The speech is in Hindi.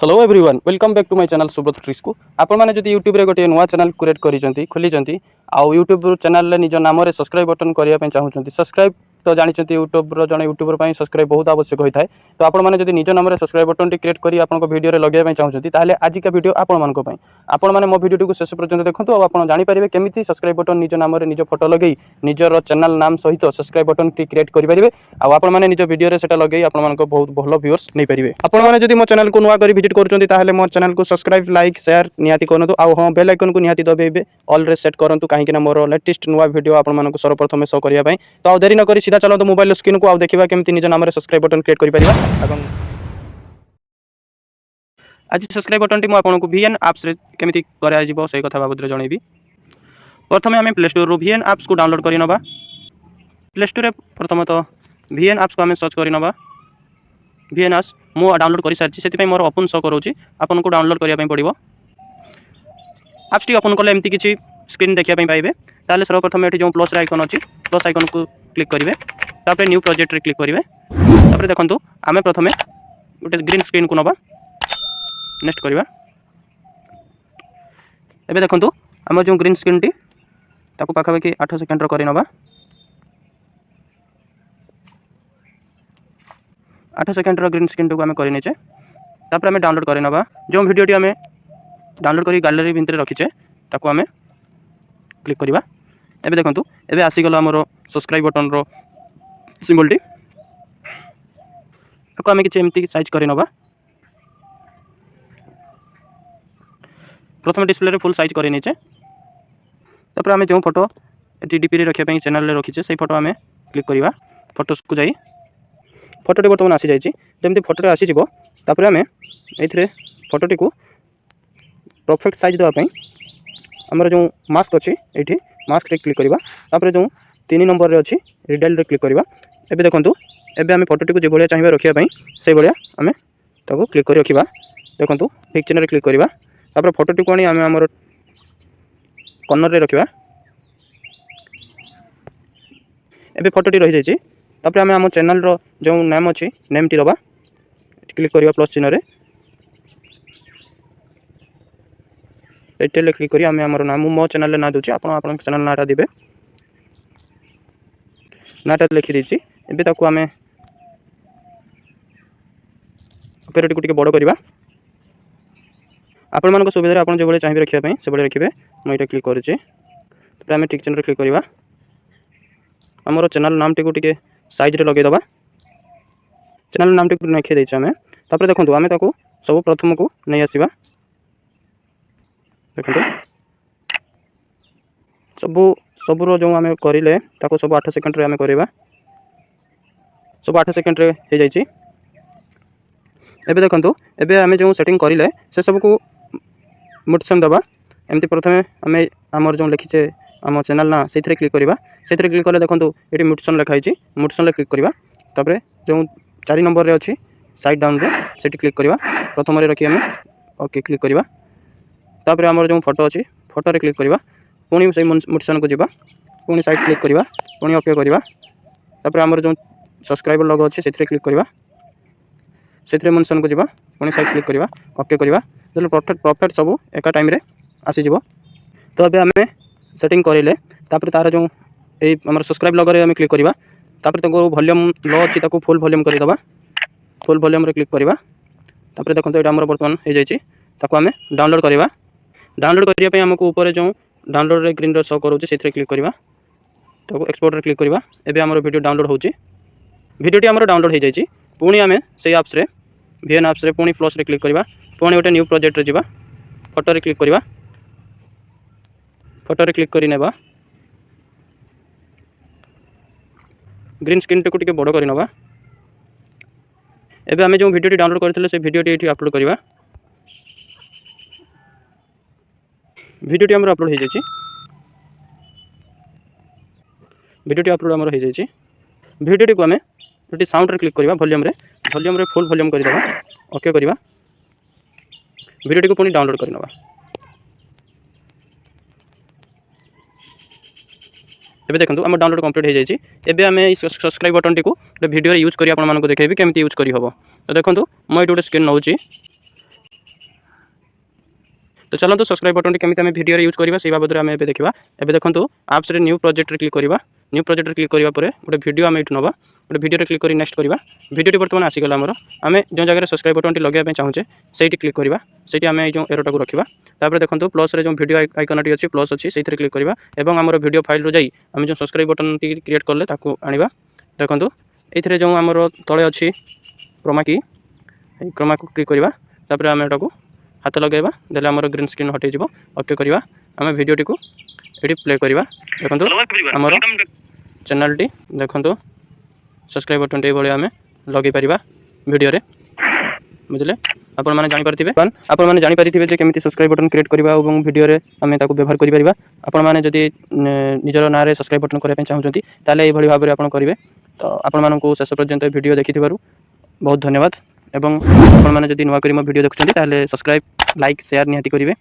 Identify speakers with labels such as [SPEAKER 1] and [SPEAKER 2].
[SPEAKER 1] Hello everyone welcome back to my channel Subrata tricks को आपण मैंने जब यूट्यूब रे गोटे नुआ चैनल क्रिएट खोली आउ यूट्यूब चैनल रे निज नाम रे सब्सक्राइब बटन करने चाहूँगी सब्सक्राइब तो जानते यूट्यूब जन यूट्यूबर पर सब्सक्राइब बहुत आवश्यक होता है। तो आपण मैंने जब निज नाम रे सब्सक्राइब बटन क्रिएट कर आपको वीडियो लगे चाहूँगी ताहले आज का वीडियो आपण मैंने मो वीडियो को शेष पर्यंत देखो और आप जानीपारे केमी सब्सक्राइब बटन निज नाम निज फोटो लगे निजर चैनल नाम सहित सब्सक्राइब बटन क्रिएट करेंगे आपण मैंने निज वीडियो से लगे आप बहुत भल व्यूअर्स नहीं पारे। आपण मैंने जब मो चैनल को नुआ कर विजिट कर मो चैनल को सब्सक्राइब लाइक शेयर निहाती करूँ आउ हाँ बेल आइकन को निहाती दबाइबे ऑल रे सेट करूँ कहीं मोर लेटेस्ट नुआ वीडियो आपण सर्वप्रथम शो करने तो आ देरी न करी सीधा चलते मोबाइल स्क्रीन को देखा केमती निज नाम सब्सक्राइब बटन क्रिएट कर आज सब्सक्राइब बटन टी आपको VN एप्स रे केमिति करा जिवो से कथा बाबद जनइबी। प्रथम आम प्ले स्टोर रू VN एप्स को डाउनलोड कर नवा। प्ले स्टोर प्रथमत VN एप्स को आम सर्च कर नवा। VN एप्स मु डाउनलोड कर सारी से मोर ओपन शो करोची आपन को डाउनलोड करने पड़ो। एप्स टी ओपन कले एमती किसी स्क्रीन देखा पाइबे ताले सर्वप्रथम ये जो प्लस आइकन अच्छी प्लस आइकन को क्लिक करेंगे तापर न्यू प्रोजेक्ट रे क्लिक करेंगे तापर देखंतु आम प्रथम गोटे ग्रीन स्क्रीन को नवा नेक्स्ट करवा। एबे देखंतु आम जो ग्रीन स्क्रीन टी ताको पाखापाखि 8 सेकेंड रो करी नवा। 8 सेकेंड रो ग्रीन स्क्रीन को आम कर नेचे तापर आम डाउनलोड कर नवा। जो वीडियो टी आम डाउनलोड करी गैलरी भितर रखीचे ताको आम क्लिक करवा। एबे देखंतु एबे आसीगला हमर सब्सक्राइब बटन रो सिंबल टी ताको आम किछि एमती साइज करी नवा। प्रथम डिस्प्ले रे फुल साइज कर नीचे तापर आम जो फोटो DP रे रखापी चैनल रे रखीचे से फोटो आम क्लिक करवा। फोटोस को जाई फोटोटी बर्तमान आसी जाइए जमी फोटोटी आसीज तापर आम ये फोटोटी को परफेक्ट साइज देवाई आमर जो मास्क अच्छी ये मास्क रे क्लिक करवा। तापर जो 3 नंबर रे अच्छी रिडाइल रे क्लिक करवा। एबे देखंतु एबे आम फोटोटी को जो भाया चाहिए रखापी से भाया आम ताको क्लिक कर रखा। देखंतु ठीक चिन्ह रे क्लिक करवा। तापर फोटोटी को आम आमर कर्नर रे रखा। एबे फोटोटी रही जाइए तापर आम आम चैनल रो जो नाम अच्छी नेम टी दबा क्लिक करवा प्लस चिन्ह रे टाइटल क्लिक करी आम आमर नाम मो चैनल रे ना दूची आपन चैनल नाटा देबे नाटा लिखि दीची। एबे ताको आम ओके को बड़ करवा। आपण मान सुविधा आप जो चाहिए रखापी से भाई रखिए मुझे क्लिक करुच्चे तो आम ठीक चिन्ह क्लिक करवा। आमर चैनल नाम टी को साइज रे लगे दबा चैनल नाम टी लिखी देचे आम तापर देखो आम ताको सब प्रथम को नहीं आसवा। देखो सबूर जो आम करें ताको सब 8 सेकेंड रे आम करवा। सब 8 सेकेंड रे हो जाइए। एबे देखंतु एबे आम जो सेटिंग करें से सब को मोटिशन दबा एमती प्रथम आम आमर जो लिखीचे आम चैनल ना से क्लिक करवा। से क्लिक कले देखो ये मोटिशन लिखाई मोटिशन क्लिक करवा। तापर जो 4 नंबर रे अच्छी साइड डाउन रे से क्लिक करवा। प्रथम रे रखी आम ओके क्लिक करवा। तापर आमर जो फोटो अच्छी फोटो रे क्लिक करवा पुणी से मोटिशन को जीवा पुणी साइड क्लिक करवा पुणी ओके करवा। तापर आमर जो सब्सक्राइबर लोगो अच्छे से क्लिक करवा से मोटिशन को जीवा पुणी साइड क्लिक करवा ओके करवा जो परफेक्ट सब एक टाइम रे आसीज। तो अबे आम सेटिंग करें तापर तार जो आम सब्सक्राइब लगरे आम क्लिक करवा। तापर ताको वॉल्यूम लो अच्छी ताको फुल वॉल्यूम कर दबा फुल वॉल्यूम रे क्लिक करवा। तापर देखो ये आम बर्तमान हो जाइए ताको आम डाउनलोड करवा। डाउनलोड करने आमको ऊपर जो डाउनलोड रे ग्रीन शो करोचे से क्लिक करवा तो एक्सपोर्ट रे क्लिक करवा। एबे आमर वीडियो डाउनलोड होची वीडियोटी आमर डाउनलोड हो जाइए पुणी आम से एप्स रे VN एप्स रे पुणी प्लस रे क्लिक करवा पुणी गोटे न्यू प्रोजेक्ट रे जीवा फोटो रे क्लिक करवा। फोटो रे क्लिक करी नेबा ग्रीन स्क्रीन टी को बड़ करी नेबा। एबे आम जो वीडियोटी डाउनलोड करथिले से वीडियोटी एठी अपलोड करवा। वीडियोटी आमर अपलोड हो जाइए वीडियोटी अपलोड आमर हो जाइए। वीडियोटी को आम ये साउंड रे क्लिक करवा वॉल्यूम रे फुल वॉल्यूम कर दबा ओके करवा। वीडियोटी को पुणी डाउनलोड कर नवा। एबे देखंतु आम डाउनलोड कंप्लीट हो जाइए। एबे आम सब्सक्राइब बटन टी को वीडियो यूज करी आपन मानको देखेबी केमती यूज करी हबो। तो देखंतु मैं गोटे स्क्रीन नौची तो चलते सब्सक्राइब बटन केमी आम भिडियो यूज करवा से बाबद में देखा। एवं देखो आप्स न्यू प्रोजेक्ट क्लिक करवा। न्यू प्रोजेक्ट क्लिक करने पर गोटे भिडियो आम ये नवा गोटे भिडियो क्लिक कर नेक्स्ट करवा। भिडियो बर्तमान आसीगला आमर आम जो जगह सब्सक्राइब बटन लगे चाहूचे से क्लिक करवा। से आम जो एरोटा को रखा। तापर देखो प्लस जो भिडियो आइकन टी अच्छी प्लस अच्छी से क्लिक करवा और आमर भिडियो फाइल रू जाई आम जो सब्सक्राइब बटन टी क्रिएट कले आनिबा। देखो ये जो आमर तले अच्छी क्रोमा की क्रोमा को क्लिक करवा। तापर आम एटा को हाथ लगेगा देले आमर ग्रीन स्क्रीन हटे जीवो। ओके करवा आम भिडियोटी को ये प्ले करवा। देखो आमर चैनल टी देखो सब्सक्राइब बटन टी भाई आम लगे पार भिडियो बुझे। आपण मैंने जानीपारे आपण मैंने जानीपारे जे केमी सब्सक्राइब बटन क्रिएट करवा और भिडियो आम व्यवहार करें। आपण मैंने जदि निजर ना सब्सक्राइब बटन करने चाहते ताले भाव में आप करेंगे। तो आपण मानू शेष पर्यंत भिडियो देखि बहुत धन्यवाद। एवं आपण मैंने जदि नुआ करी मो भिडियो देखुं ताले सब्सक्राइब लाइक शेयर निहाती करेंगे।